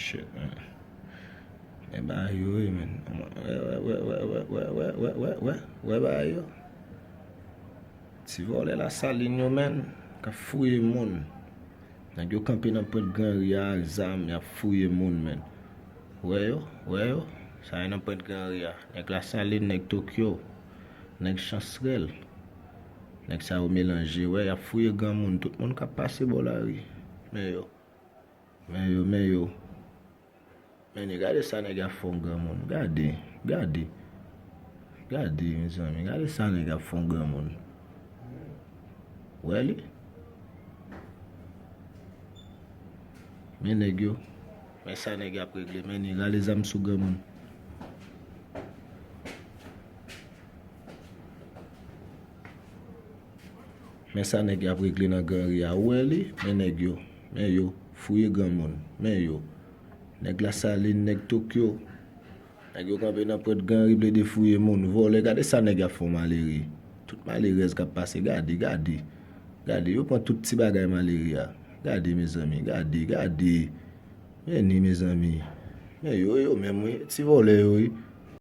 shit, man. E ba yo, men. Ouais, ba yo. Ti vole la saline yo, men. Ka fouye moun. Nèg yo kampe nan pot Grand Ria, zam, ya fouye moun, men. Ouais yo. Ça yon nan pot Grand Ria. Nèg la saline, nèg Tokyo. Nèg Chancerelle. Nèg ça ou mélanger, ouais, ya fouye grand moun. Tout moun ka passe bo la ri. Men yo. Men gade ça nèg a fon grand moun. Gade, mes amis. Gade ça nèg a fon grand moun. Ouais, li. Men nèg yo. Men ça nèg a réglé. Men nèg a les âmes sous grand moun. Men ça nèg a réglé dans Grand Ria. Ouais, li. Men yo. Fouye grand moun. Men yo. Nèg la saline, nèg Tokyo. Nèg yo kampe nan pot Grand Ria ble de fouye moun. Vole, gade ça nèg a fon maléri. Tout malérez ka passe. Gade. Yo prend tout petit bagay maléri. Gade mes amis, gade. Men ni mes amis. Men yo même ti vole yo.